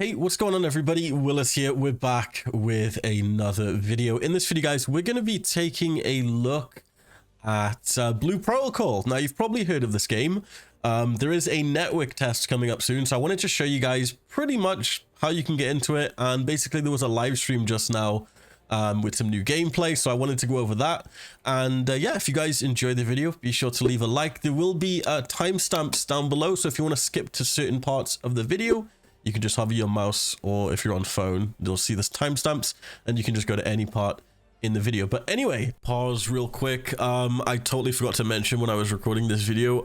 Hey, what's going on everybody? Willis here. We're back with another video. In this video, guys, we're going to be taking a look at Blue Protocol. Now, you've probably heard of this game. There is a network test coming up soon, so I wanted to show you guys pretty much how you can get into it. And basically, there was a live stream just now with some new gameplay, so I wanted to go over that. And yeah, if you guys enjoy the video, be sure to leave a like. There will be timestamps down below, so if you want to skip to certain parts of the video, you can just hover your mouse, or if you're on phone, you'll see this timestamps, and you can just go to any part in the video. But anyway, pause real quick. I totally forgot to mention when I was recording this video,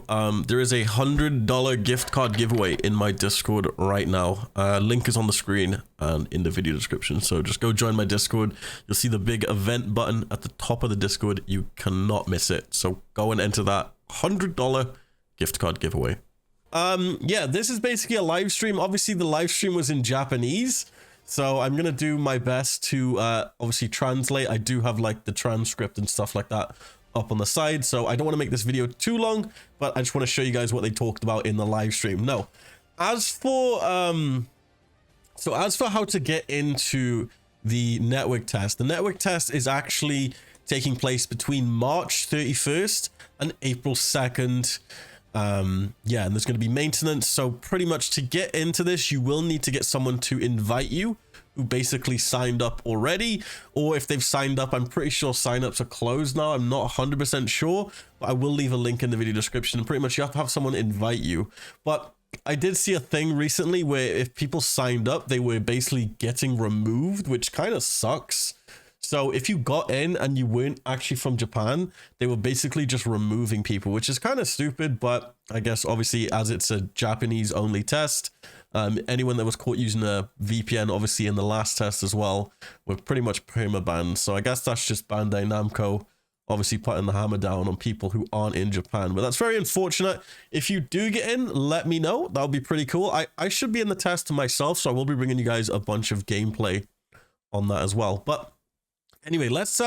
there is a $100 gift card giveaway in my Discord right now. Link is on the screen and in the video description. So just go join my Discord. You'll see the big event button at the top of the Discord. You cannot miss it. So go and enter that $100 gift card giveaway. Yeah, this is basically a live stream. Obviously the live stream was in Japanese, so I'm gonna do my best to obviously translate. I do have like the transcript and stuff like that up on the side, so I don't want to make this video too long, but I just want to show you guys what they talked about in the live stream. No, as for how to get into the network test, the network test is actually taking place between March 31st and April 2nd. Yeah, and there's going to be maintenance, so pretty much to get into this you will need to get someone to invite you who basically signed up already, or if they've signed up, I'm pretty sure signups are closed now. I'm not 100% sure, but I will leave a link in the video description. And pretty much you have to have someone invite you. But I did see a thing recently where if people signed up, they were basically getting removed, which kind of sucks. So if you got in and you weren't actually from Japan, they were basically just removing people, which is kind of stupid. But I guess obviously as it's a Japanese only test, anyone that was caught using a VPN, obviously in the last test as well, were pretty much perma-banned. So I guess that's just Bandai Namco obviously putting the hammer down on people who aren't in Japan. But that's very unfortunate. If you do get in, let me know. That would be pretty cool. I should be in the test myself, so I will be bringing you guys a bunch of gameplay on that as well. But anyway, let's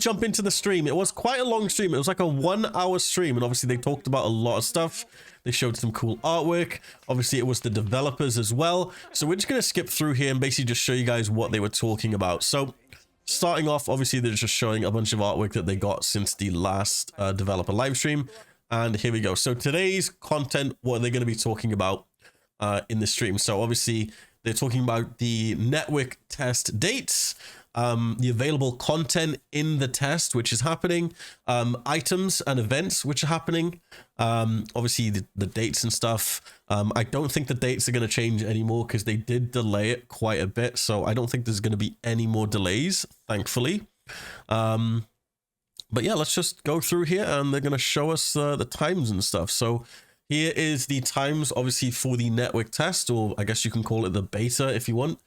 jump into the stream. It was quite a long stream. It was like a 1-hour stream, and obviously they talked about a lot of stuff. They showed some cool artwork. Obviously it was the developers as well. So we're just going to skip through here and basically just show you guys what they were talking about. So starting off, obviously they're just showing a bunch of artwork that they got since the last developer live stream. And here we go. So today's content, what they're going to be talking about in the stream. So obviously they're talking about the network test dates, the available content in the test, which is happening, items and events which are happening, obviously the dates and stuff. I don't think the dates are going to change anymore because they did delay it quite a bit, so I don't think there's going to be any more delays, thankfully. But yeah, let's just go through here and they're going to show us the times and stuff. So here is the times, obviously, for the network test, or I guess you can call it the beta if you want.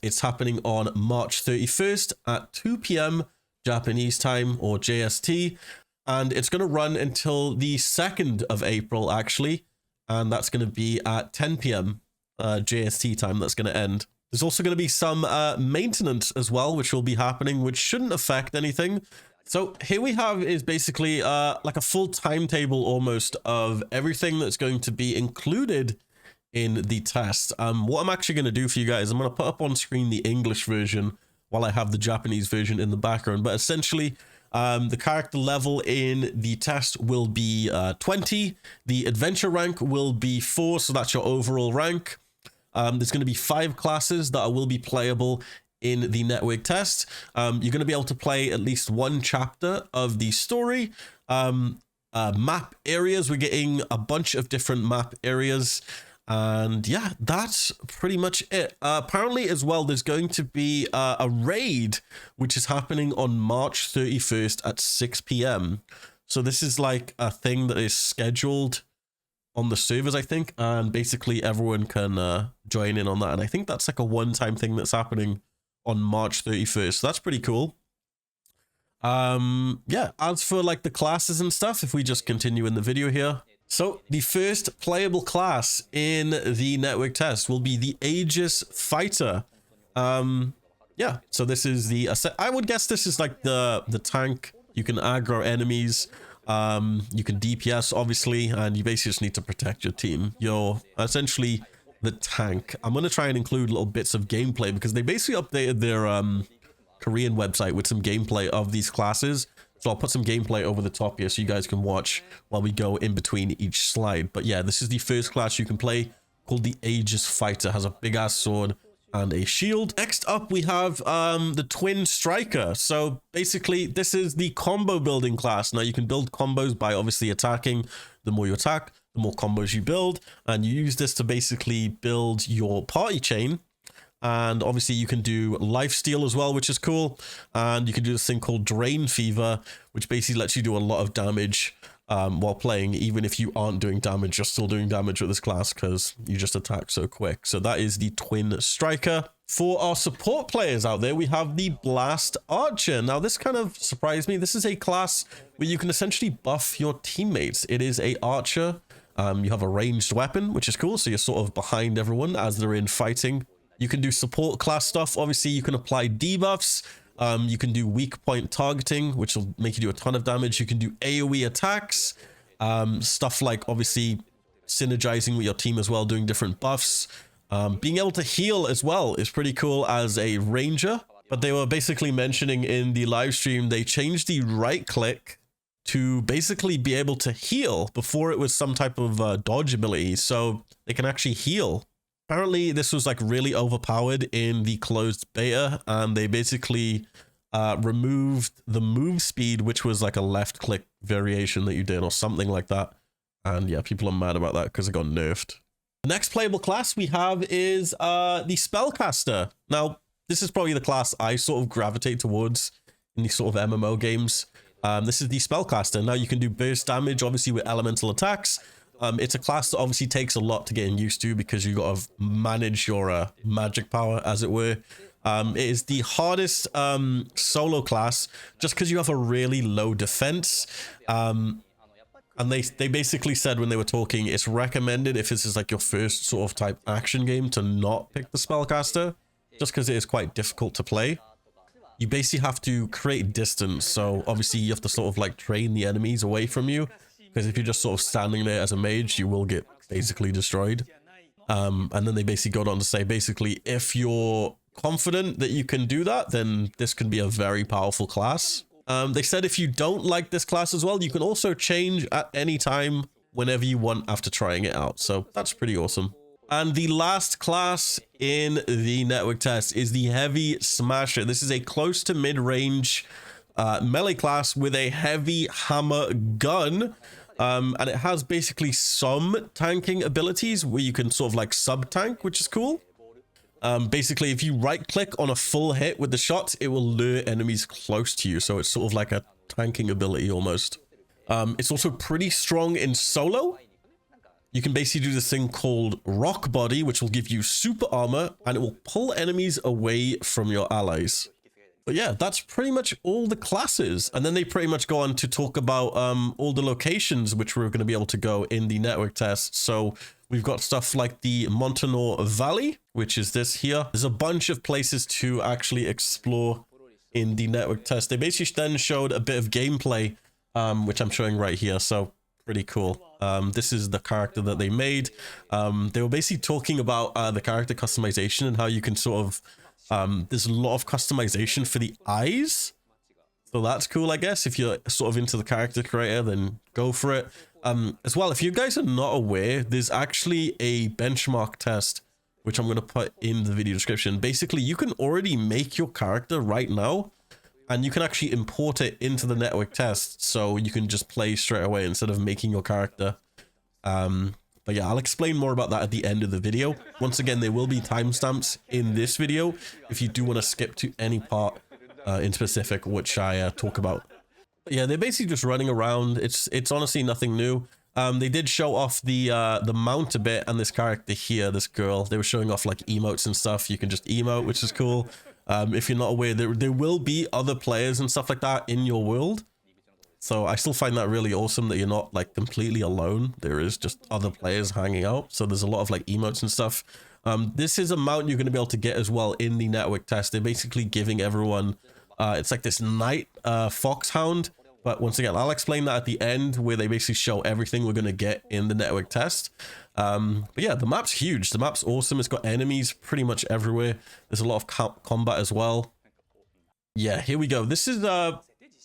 It's happening on March 31st at 2 p.m. Japanese time, or JST, and it's going to run until the 2nd of April actually, and that's going to be at 10 p.m. JST time. That's going to end. There's also going to be some maintenance as well, which will be happening, which shouldn't affect anything. So here we have is basically like a full timetable almost of everything that's going to be included in the test. What I'm actually going to do for you guys, I'm going to put up on screen the English version while I have the Japanese version in the background. But essentially, the character level in the test will be 20. The adventure rank will be 4, so that's your overall rank. There's going to be 5 classes that will be playable in the network test. You're going to be able to play at least 1 chapter of the story. Map areas, we're getting a bunch of different map areas. And yeah, that's pretty much it. Apparently as well, there's going to be a raid, which is happening on March 31st at 6 p.m. So this is like a thing that is scheduled on the servers, I think. And basically everyone can join in on that. And I think that's like a one-time thing that's happening on March 31st. So that's pretty cool. Yeah, as for like the classes and stuff, if we just continue in the video here. So the first playable class in the network test will be the Aegis Fighter. Yeah, so this is the, I would guess this is like the tank. You can aggro enemies. You can DPS obviously, and you basically just need to protect your team. You're essentially the tank. I'm going to try and include little bits of gameplay because they basically updated their Korean website with some gameplay of these classes. So I'll put some gameplay over the top here so you guys can watch while we go in between each slide. But yeah, this is the first class you can play, called the Aegis Fighter. Has a big ass sword and a shield. Next up, we have the Twin Striker. So basically, this is the combo building class. Now you can build combos by obviously attacking. The more you attack, the more combos you build, and you use this to basically build your party chain. And obviously you can do lifesteal as well, which is cool. And you can do this thing called Drain Fever, which basically lets you do a lot of damage while playing. Even if you aren't doing damage, you're still doing damage with this class because you just attack so quick. So that is the Twin Striker. For our support players out there, we have the Blast Archer. Now this kind of surprised me. This is a class where you can essentially buff your teammates. It is a archer. You have a ranged weapon, which is cool. So you're sort of behind everyone as they're in fighting. You can do support class stuff. Obviously, you can apply debuffs. You can do weak point targeting, which will make you do a ton of damage. You can do AoE attacks. Stuff like, obviously, synergizing with your team as well, doing different buffs. Being able to heal as well is pretty cool as a ranger. But they were basically mentioning in the live stream, they changed the right click to basically be able to heal. Before it was some type of dodge ability, so they can actually heal. Apparently, this was like really overpowered in the closed beta, and they basically removed the move speed, which was like a left click variation that you did or something like that. And yeah, people are mad about that because it got nerfed. The next playable class we have is the Spellcaster. Now, this is probably the class I sort of gravitate towards in these sort of MMO games. This is the Spellcaster. Now you can do burst damage, obviously, with elemental attacks. It's a class that obviously takes a lot to get used to because you got to manage your magic power, as it were. It is the hardest solo class just because you have a really low defense. And they basically said when they were talking, it's recommended if this is like your first sort of type action game to not pick the Spellcaster, just because it is quite difficult to play. You basically have to create distance, so obviously you have to sort of like train the enemies away from you. Because if you're just sort of standing there as a mage, you will get basically destroyed. And then they basically got on to say, basically, if you're confident that you can do that, then this can be a very powerful class. They said if you don't like this class as well, you can also change at any time whenever you want after trying it out. So that's pretty awesome. And the last class in the network test is the Heavy Smasher. This is a close to mid-range melee class with a heavy hammer gun. And it has basically some tanking abilities where you can sort of like sub-tank, which is cool. Basically, if you right-click on a full hit with the shot, it will lure enemies close to you. So it's sort of like a tanking ability almost. It's also pretty strong in solo. You can basically do this thing called Rock Body, which will give you super armor, and it will pull enemies away from your allies. But yeah, that's pretty much all the classes. And then they pretty much go on to talk about all the locations which we're going to be able to go in the network test. So we've got stuff like the Montanor Valley, which is this here. There's a bunch of places to actually explore in the network test. They basically then showed a bit of gameplay, which I'm showing right here. So pretty cool. This is the character that they made. They were basically talking about the character customization and how you can sort of there's a lot of customization for the eyes, so that's cool. I guess if you're sort of into the character creator, then go for it. As well, if you guys are not aware, there's actually a benchmark test which I'm going to put in the video description. Basically, you can already make your character right now, and you can actually import it into the network test, so you can just play straight away instead of making your character. But yeah, I'll explain more about that at the end of the video. Once again, there will be timestamps in this video if you do want to skip to any part in specific, which I talk about. But yeah, they're basically just running around. It's honestly nothing new. They did show off the mount a bit, and this character here, this girl, they were showing off like emotes and stuff. You can just emote, which is cool. If you're not aware, there will be other players and stuff like that in your world. So I still find that really awesome that you're not like completely alone. There is just other players hanging out. So there's a lot of like emotes and stuff. This is a mount you're going to be able to get as well in the network test. They're basically giving everyone, it's like this night foxhound. But once again, I'll explain that at the end, where they basically show everything we're going to get in the network test. But yeah, the map's huge. The map's awesome. It's got enemies pretty much everywhere. There's a lot of combat as well. Yeah, here we go. This is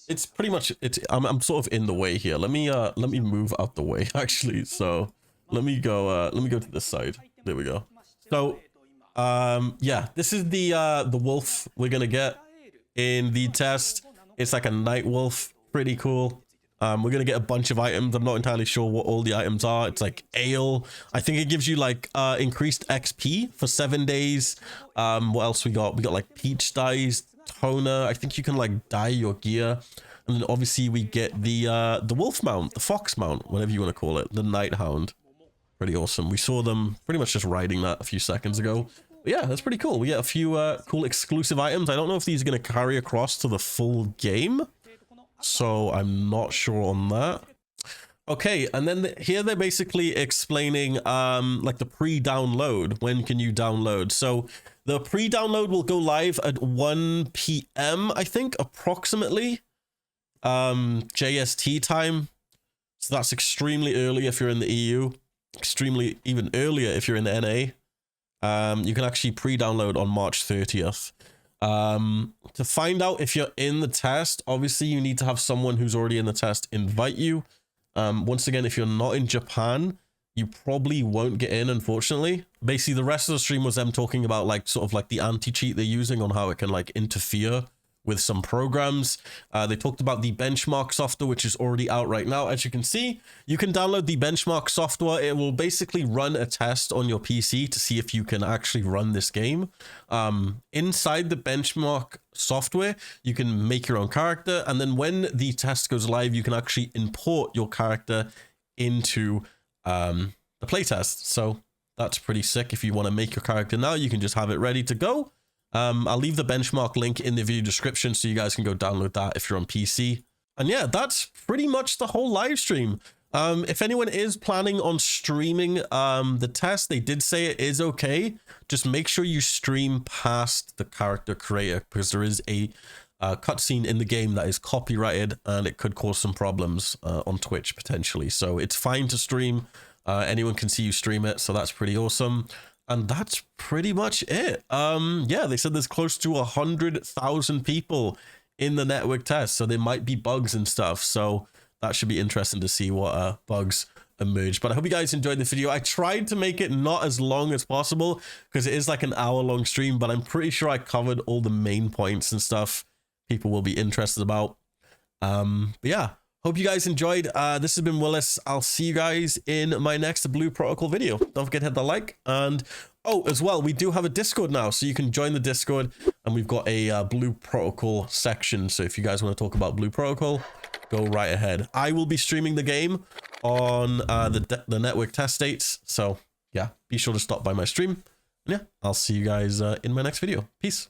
it's pretty much I'm sort of in the way here. Let me move out the way actually. So let me go to this side. There we go. So yeah, this is the wolf we're gonna get in the test. It's like a night wolf. Pretty cool. We're gonna get a bunch of items. I'm not entirely sure what all the items are. It's like ale. I think it gives you like increased XP for 7 days. What else we got? We got like peach dyes, toner. I think you can like dye your gear. And then obviously we get the wolf mount, the fox mount, whatever you want to call it, the night hound. Pretty awesome. We saw them pretty much just riding that a few seconds ago. But yeah, that's pretty cool. We get a few cool exclusive items. I don't know if these are going to carry across to the full game, so I'm not sure on that. Okay, and then here they're basically explaining like the pre-download. When can you download? So the pre-download will go live at 1 p.m. I think, approximately JST time. So that's extremely early if you're in the EU, extremely even earlier if you're in the NA. You can actually pre-download on March 30th. To find out if you're in the test, obviously you need to have someone who's already in the test invite you. Once again, if you're not in Japan, you probably won't get in, unfortunately. Basically, the rest of the stream was them talking about like sort of like the anti-cheat they're using on how it can like interfere with some programs. They talked about the benchmark software, which is already out right now. As you can see, you can download the benchmark software. It will basically run a test on your PC to see if you can actually run this game. Inside the benchmark software, you can make your own character. And then when the test goes live, you can actually import your character into the playtest. So that's pretty sick. If you want to make your character now, you can just have it ready to go. I'll leave the benchmark link in the video description so you guys can go download that if you're on PC. And yeah, that's pretty much the whole live stream. If anyone is planning on streaming the test, they did say it is okay. Just make sure you stream past the character creator, because there is a cutscene in the game that is copyrighted and it could cause some problems on Twitch potentially. So it's fine to stream. Anyone can see you stream it, so that's pretty awesome. And that's pretty much it. Yeah, they said there's close to 100,000 people in the network test, so there might be bugs and stuff. So that should be interesting to see what bugs emerge. But I hope you guys enjoyed the video. I tried to make it not as long as possible because it is like an hour-long stream, but I'm pretty sure I covered all the main points and stuff people will be interested about. But yeah, hope you guys enjoyed. This has been Willis. I'll see you guys in my next Blue Protocol video. Don't forget to hit the like. And oh, as well, we do have a Discord now, so you can join the Discord. And we've got a Blue Protocol section. So if you guys want to talk about Blue Protocol, go right ahead. I will be streaming the game on the network test dates. So yeah, be sure to stop by my stream. And yeah, I'll see you guys in my next video. Peace.